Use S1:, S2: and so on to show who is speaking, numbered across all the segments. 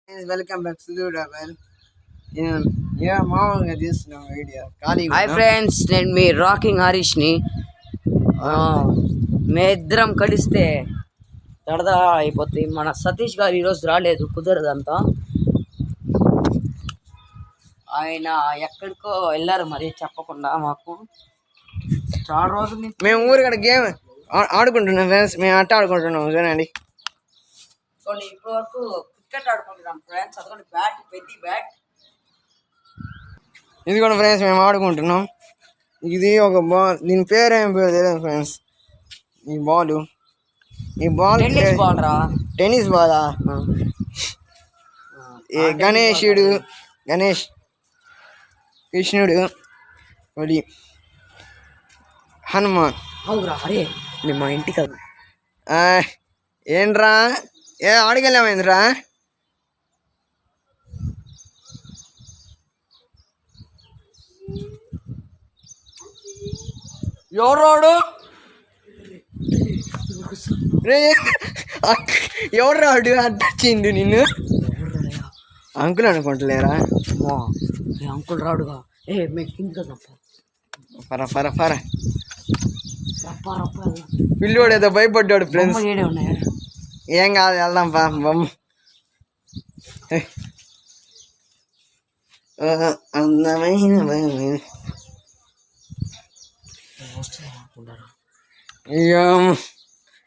S1: Welcome back to double మామూలుగా తీస్తున్నాం video ఖాళీ.
S2: హాయ్ ఫ్రెండ్స్, నేను మీ రాకింగ్ హరీష్ని. మేమిద్దరం కలిస్తే సరదా అయిపోతుంది. మన సతీష్ గారు ఈరోజు రాలేదు, కుదరదంతా. ఆయన ఎక్కడికో వెళ్ళారు, మరి చెప్పకుండా మాకు. చాలా రోజులు
S1: మేము ఊరికడ గేమ్ ఆడుకుంటున్నాం ఫ్రెండ్స్. మేము ఆట ఆడుకుంటున్నాం చూడండి.
S2: ఇప్పటి వరకు క్రికెట్ ఆడుకుంటున్నాం ఫ్రెండ్స్. అదొకటి బ్యాట్, పెద్ద బ్యాట్.
S1: ఇది కూడా ఫ్రెండ్స్ మేము ఆడుకుంటున్నాం. ఇది ఒక బాల్, దీని పేరు ఏం పేరు తెలియదు ఫ్రెండ్స్. ఈ బాల్ టెన్నిస్ బాలా. గణేష్, కృష్ణుడు, మరి హనుమాన్.
S2: అరే మేము మా ఇంటికి
S1: ఏంట్రా ఆడికెళ్ళామైందిరా?
S2: ఎవరాడు?
S1: ఎవరు రాడు అట్టచ్చిండు నిన్ను? అంకుల్ అనుకుంటలేరా?
S2: అంకుల్ రాడుగా.
S1: పిల్లోడు ఏదో భయపడ్డాడు ఫ్రెండ్స్. ఏం కాదు, వెళ్దాం పా. బొమ్మ అందమైన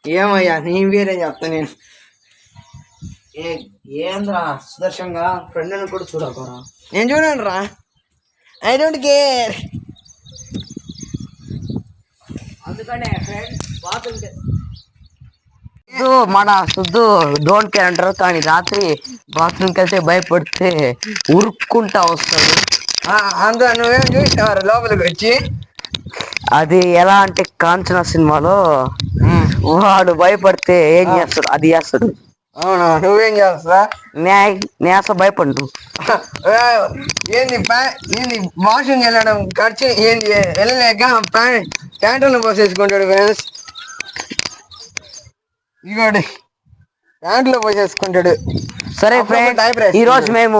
S1: ఏమయ్యా నీ వేరే చెప్తా నేను.
S2: ఏంద్రా సుదర్శంగా ఫ్రెండ్ అని కూడా చూడకరా.
S1: నేను చూడండి రా, ఐ డోంట్ కేర్.
S2: అందుకనే ఫ్రెండ్స్ మన సుద్దు డోంట్ కేర్ అంటారు, కానీ రాత్రి బాత్రూమ్కి వెళ్తే భయపడితే ఉరుక్కుంటా వస్తాడు.
S1: అందులో నువ్వేం చూసావు లోపలికి వచ్చి?
S2: అది ఎలా అంటే కాంచన సినిమాలో వాడు భయపడితే ఏం చేస్తాడు, అది చేస్తాడు.
S1: అవునా? నువ్వేం చేస్తా?
S2: నేను అసలు భయపడు.
S1: ఏంది వాషింగ్ వెళ్ళడం ఖర్చు ఏంది వెళ్ళలేక ప్యాంటును పోసేసుకుంటాడు ఫ్రెండ్స్. ఇగోడి ప్యాంట్లో పోసేసుకుంటాడు.
S2: సరే ఫ్రెండ్స్, ఈరోజు మేము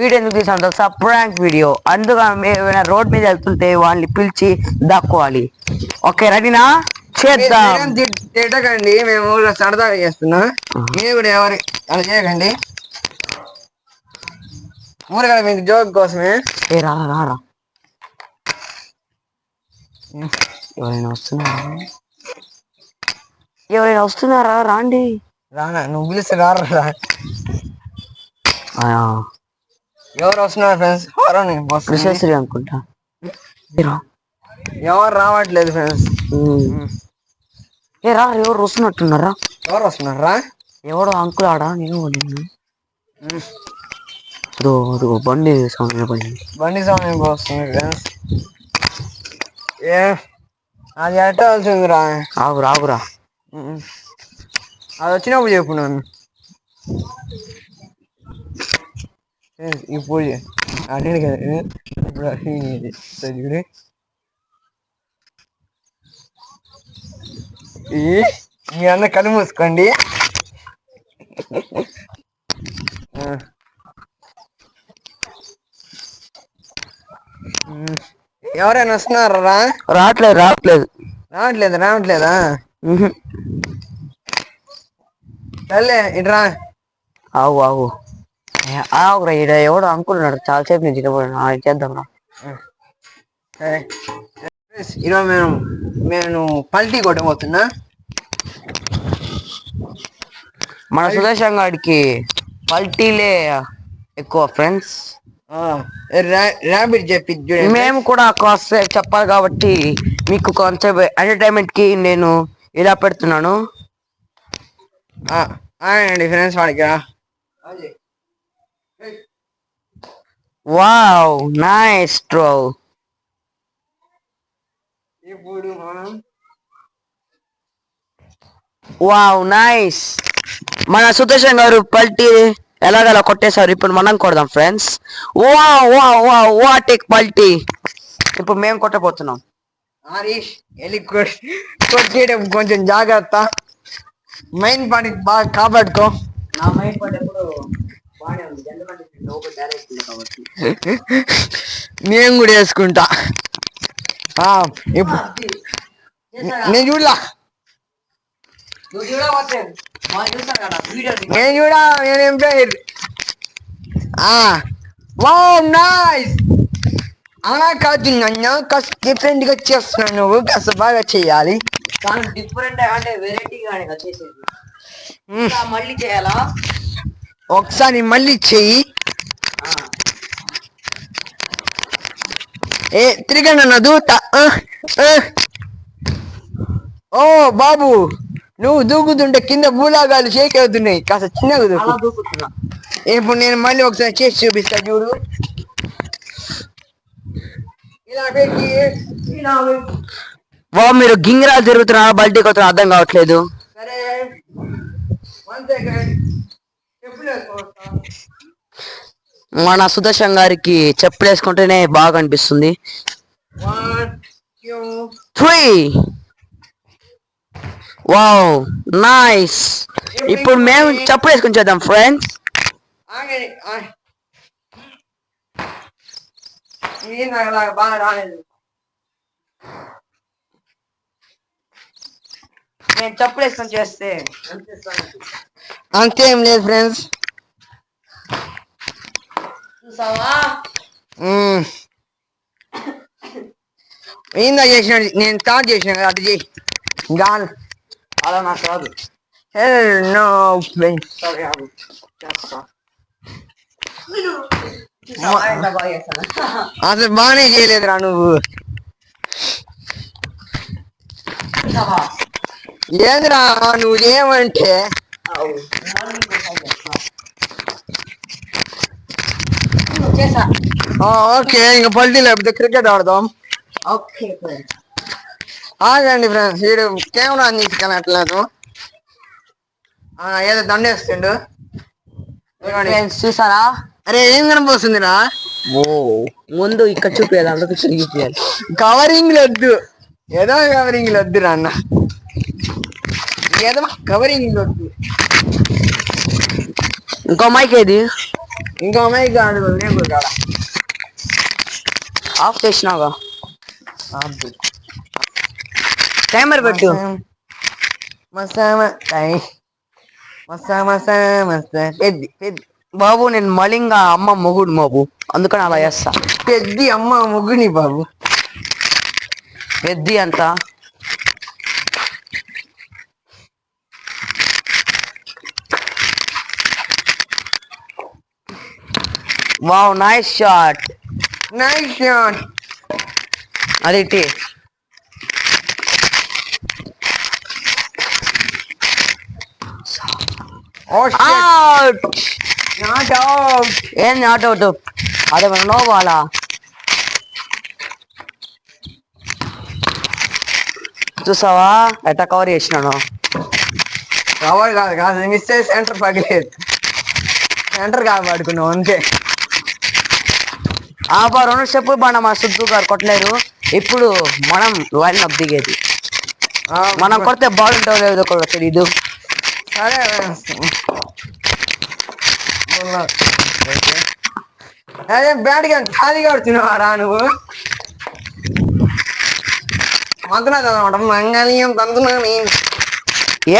S2: వీడియో ఎందుకు తీసాం తెలుసా? Prank video. అందుగా మేము రోడ్ మీద వెళ్తుంటే వాళ్ళని పిలిచి దాక్కోవాలి. ఓకే, రెడీనా? చేద్దాం.
S1: తిట్టకండి, మేము సరదాగా చేస్తున్నాం. మీరు కూడా ఎవరి అలా చేయకండి, ఊరికడ మీకు జోక్ కోసమే.
S2: రారా, ఎవరైనా వస్తున్నారా? రాండి.
S1: రానా? నువ్వు పిలిస్తే రారా. ఎవరు వస్తున్నారు ఫ్రెండ్స్?
S2: కృష్ణశ్రీ అనుకుంటా.
S1: ఎవరు రావట్లేదు ఫ్రెండ్స్.
S2: ఎవరు వస్తున్నట్టున్నారా?
S1: ఎవరు వస్తున్నారా?
S2: ఎవడో అంకుల్ ఆడా. నేను బండి సమయం
S1: వస్తుంది ఫ్రెండ్స్. అది ఎట్టాల్సిందిరా.
S2: ఆగురా.
S1: అది వచ్చినప్పుడు చెప్పు నన్ను. ఇప్పుడు అడిగి కదా ఇప్పుడు మీ అన్న కళ్ళు మూసుకోండి. ఎవరైనా వస్తున్నారా? రావట్లేదా? సర్లే ఇట్రా.
S2: ఆగురా, ఇక్కడ ఎవడో అంకుల్ ఉన్నాడు, చాలాసేపు నుంచి చేద్దాం రా.
S1: ఈరోజు నేను పల్టీ కొట్టబోతున్నా.
S2: మన సుదర్శన్ గాడికి పల్టీలే ఎక్కువ ఫ్రెండ్స్.
S1: ర్యాబిట్ చెప్పి
S2: మేము కూడా కాస్త చెప్పాలి కాబట్టి మీకు కొంచెం ఎంటర్టైన్మెంట్ కి నేను ఇలా పెడుతున్నాను.
S1: అండి ఫ్రెండ్స్, వాడికి
S2: వావ్ నైస్ త్రో.
S1: ఇప్పుడు
S2: వావ్ నైస్. మన సుదర్శన్ గారు పల్టీ ఎలాగలా కొట్టేశారు. ఇప్పుడు మనం కొడదాం ఫ్రెండ్స్. What a పల్టీ. ఇప్పుడు మేము కొట్టబోతున్నాం.
S1: హరీష్ వెళ్ళి కొట్టేయడం కొంచెం జాగ్రత్త. మైండ్ పాయింట్ బాగా కాపాడుకో.
S2: నా మైండ్ పాయింట్ ఎప్పుడు బాగానే
S1: నేను కూడా వేసుకుంటా. ఇప్పుడు నేను చూడలా, నేను చూడా, నేనేం పేరు వావ్ నైస్. అలా కాదు నన్ను కాస్త డిఫరెంట్ గా చేస్తున్నావు, నువ్వు కాస్త బాగా చేయాలి.
S2: డిఫరెంట్ అంటే వెరైటీగా చేసేది. మళ్ళీ చేయాలా?
S1: ఒకసారి మళ్ళీ చెయ్యి. తిరిగండి అన్న దూత. ఓ బాబు, నువ్వు దూకుతుంటే కింద భూలాగాలు షేక్ అవుతున్నాయి, కాస్త చిన్నగా దూకుతున్నా. ఇప్పుడు నేను మళ్ళీ ఒకసారి చేసి చూపిస్తా చూడు. ఇలా పెట్టి
S2: మీరు గింగిరా తిరుగుతున్నా బల్టీ కొత్త అర్థం కావట్లేదు.
S1: సరే 1 సెకండ్ చెప్పులు వేసుకోవచ్చా?
S2: మన సుదర్శన్ గారికి చెప్పులు వేసుకుంటేనే బాగా అనిపిస్తుంది.
S1: 1 2
S2: 3 వావ్ నైస్. ఇప్పుడు మేము చెప్పులు వేసుకొని చేద్దాం ఫ్రెండ్స్.
S1: బాగా రాలేదు.
S2: నేను చెప్పులు వేసుకొని చేస్తే
S1: అంతేం లేదు ఫ్రెండ్స్.
S2: చూసావా?
S1: ఏందా చేసినాడు, నేను స్టార్ట్ చేసిన కదా, అది చేయి. గాల్
S2: అలా నాకు రాదు.
S1: నో అసలు బాగానే చేయలేదురా నువ్వు. ఏందిరా నువ్వు చేయమంటే? ఓకే, ఇంకా పల్టీ లేకపోతే క్రికెట్ ఆడదాం. ఆగండి ఫ్రెండ్స్, వీడు కెమెరా తీసుకెళ్ళట్లేదు. ఏదో దండేస్తుండు
S2: చూసారా?
S1: అరే ఏం కనిపిస్తుందిరా?
S2: ముందు ఇక్కడ చూపించాలి, అందరూ చూపించాలి.
S1: కవరింగ్ వద్దు, ఏదో కవరింగ్ వద్దురా అన్న, ఏదో కవరింగ్ వద్దు.
S2: ఇంకో మైక్ ఏది?
S1: ఇంకో మైక్ కాదు, నేను కాడ
S2: ఆఫ్ చేసినాగా. టైమర్ పెట్టు. బాబు నేను మలింగా అమ్మ మొగుడు బాబు, అందుకని అలా చేస్తా.
S1: పెద్ది అమ్మ మొగుని బాబు,
S2: పెద్ది అంత. Wow nice shot,
S1: nice shot.
S2: అది అవుట్.
S1: Not out.
S2: ఏం నాట్ అవుట్? అదే మన నో బాలా. చూసావా ఎట్లా కవర్ చేసినాను?
S1: కవర్ కాదు కాదు, మిస్ అయ్యి సెంటర్ పగిలేదు, సెంటర్ కాదు పడుకున్నావు అంతే.
S2: రెండు స్టెప్పులు బాగా మన సుద్దు గారు కొట్టలేరు. ఇప్పుడు మనం లైన్ అప్ దిగేది. మనం కొడితే బాల్ ఉంటుందో లేదో కూడా తెలీదు.
S1: సరే అదే బ్యాట్ గా ఖాళీగా వచ్చినవారా నువ్వు? మంత్రాలు అనమాట, మంగళీయం తంతున్నా.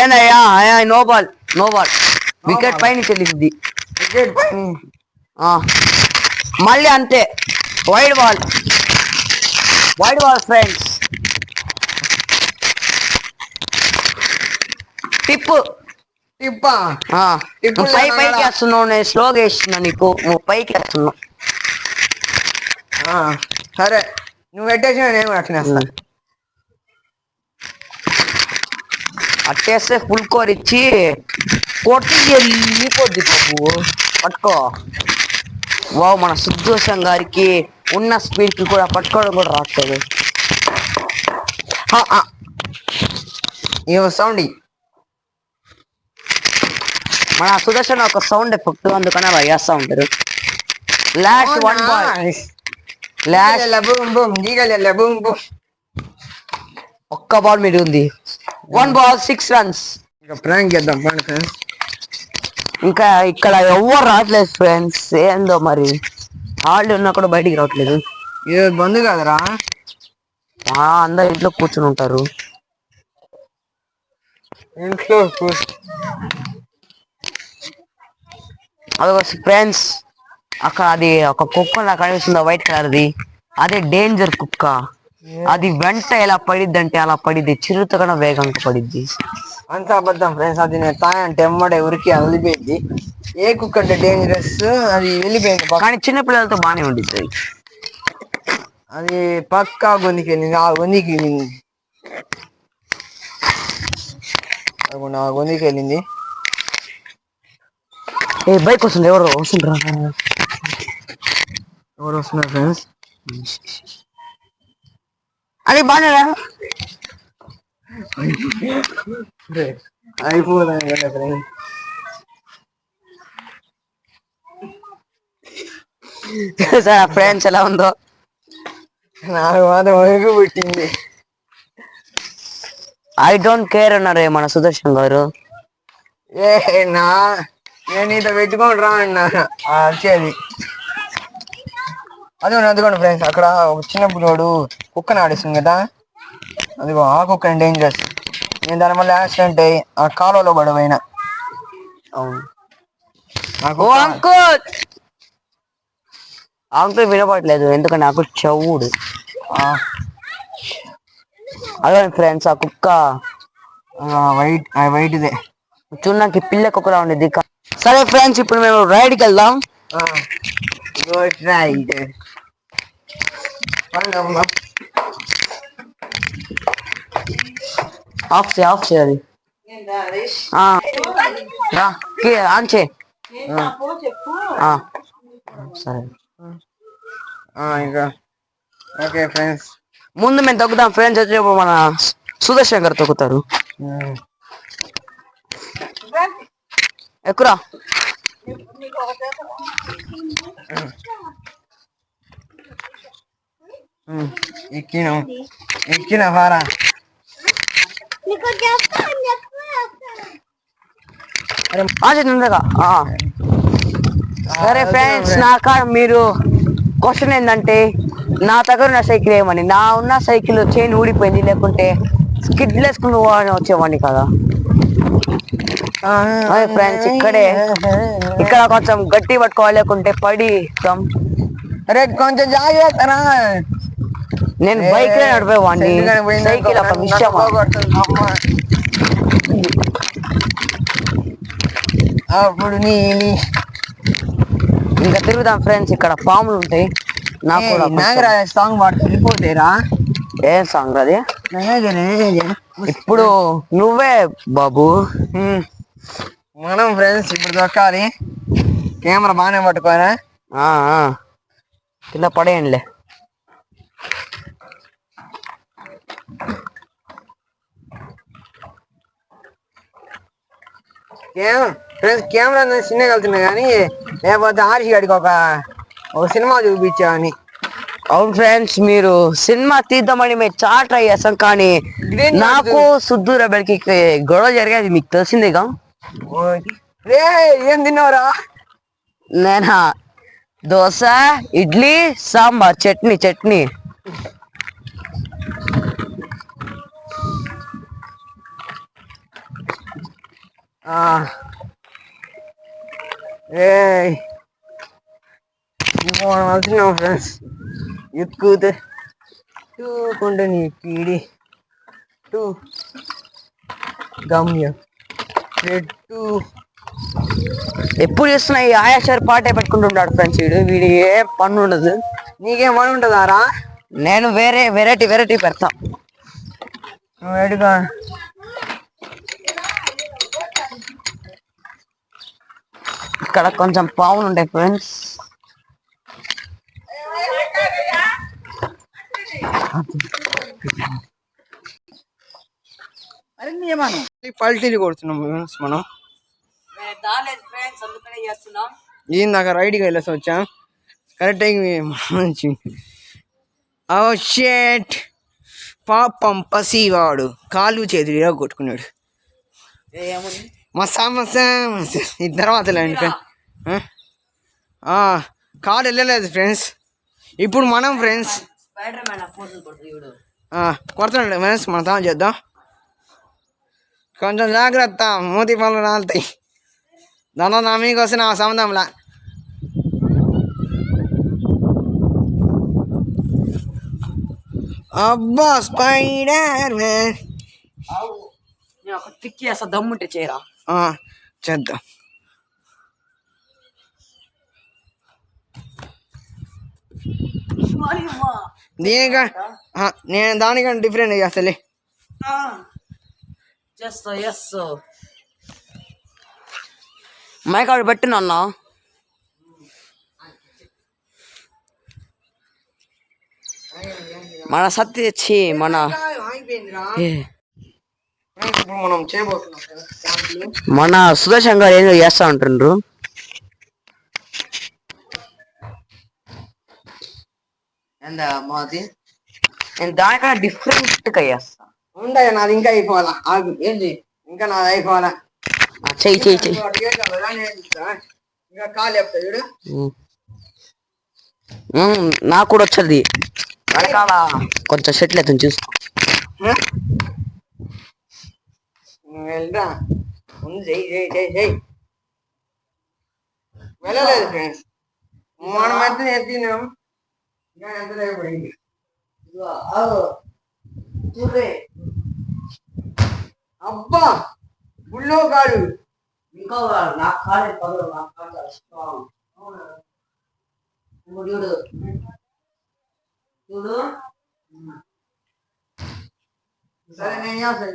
S2: ఏనయ్యా no ball, no ball. Wicket పైన చెల్లింది,
S1: వికెట్ పైన.
S2: మళ్ళీ అంతే, wide ball, wide ball friends. టిప్పు
S1: టిప్పా?
S2: పైకి వేస్తున్నావు, నేను స్లోగా వేస్తున్నా, నీకు పైకి వేస్తున్నావు.
S1: సరే నువ్వు పెట్టేసి నేను అట్లా
S2: అట్టేస్తే ఫుల్ కోర్ ఇచ్చి కొట్టి వెళ్ళిపోద్ది బాబు. పట్టుకో. వావ్ మన సుదర్శన్ గారికి ఉన్న స్పీడ్ కి కూడా పట్టుకోవడం కూడా రావట్లేదు.
S1: సౌండ్
S2: మన సుదర్శన్ ఒక సౌండ్ ఎఫెక్ట్, అందుకని అలా చేస్తా ఉంటారు. లాస్ట్ 1 బాల్, ఒక్క బాల్ మీద ఉంది. 1 బాల్ 6 రన్స్.
S1: ఇంకా ప్రాంక్ చేద్దాం.
S2: ఇంకా ఇక్కడ ఎవ్వరు రావట్లేదు ఫ్రెండ్స్, ఏందో మరి హాలిడే ఉన్నా కూడా బయటికి రావట్లేదు.
S1: ఈరోజు బంద్ కదరా.
S2: అందరు ఇంట్లో కూర్చుని ఉంటారు.
S1: ఇంట్లో
S2: అదొక ఫ్రెండ్స్, అక్కడ అది ఒక కుక్క నాకు కనిపిస్తుంది వైట్ కలర్ది, అదే డేంజర్ కుక్క. అది వెంట ఎలా పడిద్ది అంటే అలా పడిద్ది, చిరుత కన్నా వేగంగా పడిద్ది.
S1: అంతా అబద్ధం ఫ్రెండ్స్. అది నేను తాయంటే ఎమ్మడే ఉరికి వదిలిపోయింది. ఏ కుక్క అంటే డేంజరస్, అది వెళ్ళిపోయింది.
S2: కానీ చిన్న పిల్లలతో బాగానే ఉండిద్ది.
S1: అది పక్కా గొంతుకి వెళ్ళింది. ఆ గొంతుకి వెళ్ళింది, నా గొంతుకి వెళ్ళింది.
S2: ఏ బైక్ వస్తుంది, ఎవరు వస్తుండ్రా?
S1: ఎవరు వస్తున్నారు ఫ్రెండ్స్?
S2: అది బాగా
S1: అయిపోతాను కదా ఫ్రెండ్స్.
S2: చూసారా ఫ్రెండ్స్ ఎలా ఉందో?
S1: నాకు మాత్రం వరకు పుట్టింది.
S2: ఐ డోంట్ కేర్ అన్నారు మన సుదర్శన్ గారు.
S1: నేను నీతో పెట్టుకొని రా అన్నా వచ్చేది. అదిగోండి ఫ్రెండ్స్, అక్కడ ఒక చిన్న పిల్లోడు కుక్కని ఆడిస్తుంది కదా, అదిగో ఆ కుక్క డేంజరస్. నేను దాని వల్ల యాక్సిడెంట్ అయ్యి ఆ కాలువలో పడపోయినా.
S2: అవును. అంకుల్ వినపడలేదు ఎందుకంటే నాకు చెవుడు. అదే ఫ్రెండ్స్, ఆ కుక్క
S1: వైట్దే
S2: చూడడానికి పిల్ల కుక్కలా ఉండేది. సరే ఫ్రెండ్స్, ఇప్పుడు మేము రైడ్కి వెళ్దాం.
S1: రైడ్
S2: ఆఫ్ చేయాలి. ఆన్ చే. సరే
S1: ఇంకా ఓకే ఫ్రెండ్స్,
S2: ముందు మేము తగ్గుతాం ఫ్రెండ్స్, వచ్చేప్పుడు మన సుదర్శన్ గారు తగ్గుతారు. ఎక్కురా.
S1: ఎక్కిన వారా.
S2: సరే ఫ్రెండ్స్, మీరు క్వశ్చన్ ఏంటంటే నా దగ్గర ఉన్న సైకిల్ ఏమని. నా ఉన్న సైకిల్ చైన్ ఊడిపోయింది, లేకుంటే స్కిడ్లు వేసుకుని వచ్చేవాడిని కదా. అదే ఫ్రెండ్స్, ఇక్కడ కొంచెం గట్టి పట్టుకోవాలి, లేకుంటే పడి.
S1: అరే కొంచెం జాగ్రత్త.
S2: నేను బైక్ లో నడిపేవాడిని, సైకిల్ ఒక విషయం.
S1: అప్పుడు
S2: ఇంకా తిరుగుదాం ఫ్రెండ్స్, ఇక్కడ పాములు ఉంటాయి. నాకు కూడా
S1: నాగరాజ సాంగ్ పాడుతూ వెళ్ళిపోతేరా.
S2: ఏం సాంగ్ అది? ఇప్పుడు నువ్వే బాబు.
S1: మనం ఫ్రెండ్స్ ఇప్పుడు దొక్కాలి. కెమెరా బాగానే పట్టుకోరా.
S2: కింద పడేయండిలే.
S1: ఫ్రెండ్స్ కెమెరా చిన్నగా వెళ్తున్నా కానీ లేకపోతే ఆర్షి గాడికి ఒక సినిమా చూపించామని.
S2: అవును ఫ్రెండ్స్, మీరు సినిమా తీద్దామని మేము చాలా ట్రై చేస్తాం, కానీ నాకు సుద్దు రెబెల్కి గొడవ జరిగేది మీకు తెలిసిందేగా.
S1: ఏం తిన్నావురా?
S2: నేనా దోశ, ఇడ్లీ, సాంబార్, చట్నీ.
S1: వెళ్తున్నాం ఫ్రెండ్స్. ఎక్కుతే కొండ నీ పీడి టు గమ్యం.
S2: ఎప్పుడు చేస్తున్నా ఈ ఆయాషర్ పాటే పెట్టుకుంటుంటాడు ఫ్రెండ్స్. వీడి ఏ పని ఉండదు.
S1: నీకేం పని ఉంటుందారా?
S2: నేను వెరైటీ పెడతా.
S1: వేడిగా
S2: ఇక్కడ కొంచెం పావులు ఉంటాయి ఫ్రెండ్స్.
S1: పల్టీలు కొడుతున్నాం మనం. ఇందాక రైడ్కి వెళ్ళేసి వచ్చాం. కరెక్ట్ మంచి షేట్ పాపం పసివాడు కాలు చేతులు కొట్టుకున్నాడు. మసా మసా ఇది తర్వాత కార్ వెళ్ళలేదు ఫ్రెండ్స్. ఇప్పుడు మనం ఫ్రెండ్స్ కొడుతున్నాడు ఫ్రెండ్స్, మన తాను చేద్దాం. కొంచెం జాగ్రత్త, మూతి పనులు రాలుతాయి. దాని నా మీకు వస్తే నా సంబంధంలా. అబ్బా స్పైడర్ మ్యాన్
S2: ఒక టిక్ చేస్తా, దమ్ముంటే చేయరా.
S1: చేద్దాం. నేను దానికంటే డిఫరెంట్ చేస్తాలే.
S2: మైక్ ఆవిడ పెట్టిన అన్న. మన సత్య వచ్చి మన
S1: మనం చేయబోతున్నాం.
S2: మన సుదర్శన్ గారు ఏదో చేస్తా ఉంటుండ్రు. మాది నేను దానికన్నా డిఫరెంట్ గా చేస్తా.
S1: ఉండే నాది ఇంకా అయిపోవాలా. ఆగు, ఏంటి ఇంకా నాది అయిపోవాలా.
S2: చెయ్యి చెయ్యి చెయ్యి.
S1: ఇంకా కాలు చెప్తా చూడు.
S2: నాకు కూడా వచ్చేది. వెనకాల కొంచెం సెటిల్ అవుతుంది, చూసుకో.
S1: వెళ్ళరా, వెళ్ళలేదు ఫ్రెండ్స్. మనం అయితే ఎత్తినాం. ఇంకా ఎంత లేకపోయింది. అబ్బా గుళ్ళో కాడు.
S2: ఇంకో నాకు కాలేదు పదవు. చూడు చూడు.
S1: సరే నేను చేస్తాను.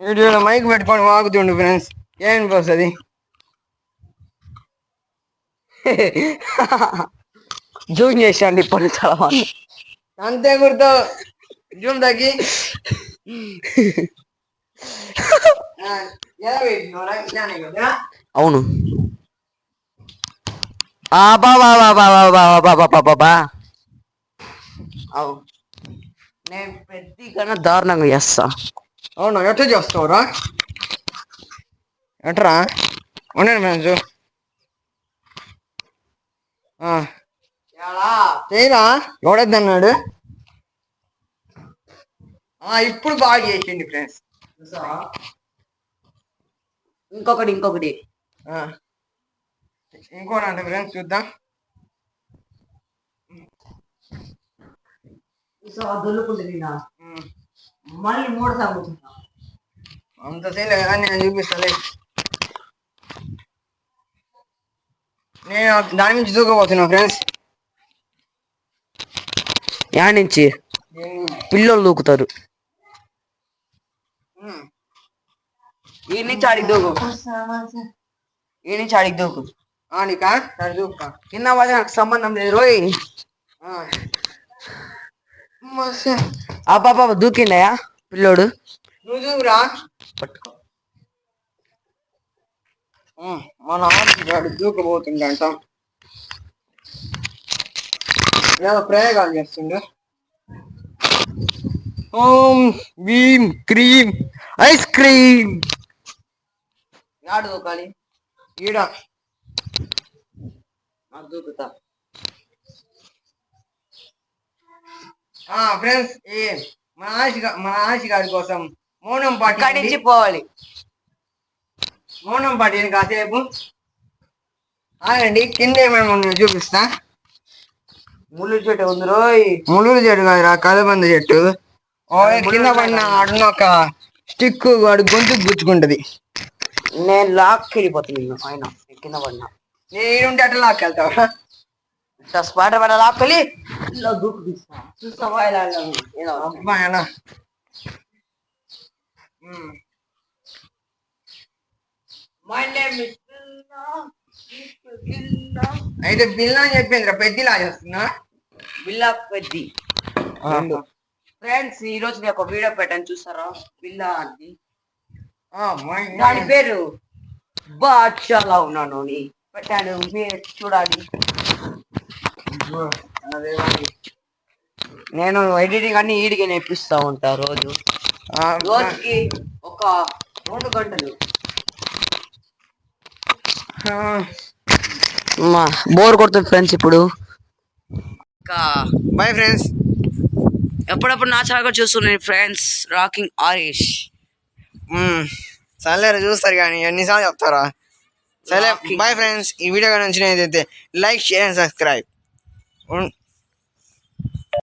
S1: వీడియోలో మైక్ పెట్టుకొని వాగుతుండు ఫ్రెండ్స్, ఏమనిపోతుంది.
S2: జూమ్ చేసాండి ఇప్పుడు చాలా
S1: అంతే గుర్తు. జూమ్ తగ్గి
S2: అవును. బాబా అవు నేను ప్రతి కన్నా దారుణంగా చేస్తా.
S1: అవునా, ఎట్లా చేస్తావురా? ఎట్రా ఉండండి ఫ్రెండ్స్. చేయరా, ఎవడద్దన్నాడు? ఇప్పుడు బాగా చేసింది ఫ్రెండ్స్.
S2: ఇంకొకటి
S1: ఇంకోటి అంటే ఫ్రెండ్స్ చూద్దాం.
S2: మళ్ళీ 3 సార్లు
S1: అంత సేలే కదా, నేను చూపిస్తాలే. నేను దాని నుంచి దూకపోతున్నా ఫ్రెండ్స్.
S2: యాడ్ నుంచి పిల్లలు దూకుతారు. ఈ నుంచి ఆడికి దూకు.
S1: నీకా దూకు.
S2: కింద పడి నాకు సంబంధం లేదు రోయ్. బాబా దూకిండయా పిల్లోడు.
S1: నువ్వు దూకురా.
S2: పట్టుకో.
S1: మన ఆడు దూకపోతుండంట. ఏదో ప్రయోగాలు చేస్తుండే. ఓం భీమ్ క్రీమ్ ఐస్ క్రీమ్.
S2: యాడు దూకాలి?
S1: ఈడ
S2: దూకుతా.
S1: ఫ్రెండ్స్, మన ఆశ గారి కోసం మౌనం పాటి
S2: పోవాలి.
S1: మౌనం పాటి కాసేపు ఆగండి. కింద ఏమేమి చూపిస్తా.
S2: ముళ్ళు చెట్టు ఉంది రోయ్.
S1: ముళ్ళు చెట్టు కాదురా, కలబంద చెట్టు. కింద పడిన ఆడున్న ఒక స్టిక్ వాడు గొంతుకు గుచ్చుకుంటది.
S2: నేను లాక్కి వెళ్ళిపోతాను. ఆయన కింద పడినా
S1: నేనుంటే అట్లా లాక్కెళ్తావా?
S2: స్పాటర్ పడ లాక్కెళ్ళి ఇలా దూకు తీస్తా. చూస్తావా ఇలా
S1: అబ్బాయి అలా. అయితే బిల్లా అని చెప్పింది. పెద్దిలా చేస్తున్నా.
S2: బిల్లా పెద్ది. ఫ్రెండ్స్, ఈ రోజు నేను ఒక వీడియో పెట్టాను, చూస్తారా? బిల్లా అది. దాని పేరు బాద్షాలా ఉన్నాను పెట్టాను, మీరు చూడాలి. నేను ఎడిటింగ్ అన్ని ఈడికి నేర్పిస్తా ఉంటా రోజు రోజుకి ఒక 2 గంటలు. బోర్ కొడుతుంది ఫ్రెండ్స్ ఇప్పుడు.
S1: Boy friends.
S2: ఎప్పుడప్పుడు నా ఛానల్ చూస్తున్నాను ఫ్రెండ్స్, రాకింగ్ ఆరిష్.
S1: సర్లేరు చూస్తారు కానీ ఎన్నిసార్లు చెప్తారా. సరే బాయ్ ఫ్రెండ్స్. ఈ వీడియో కానీ నచ్చినట్లయితే లైక్, షేర్ అండ్ సబ్స్క్రైబ్.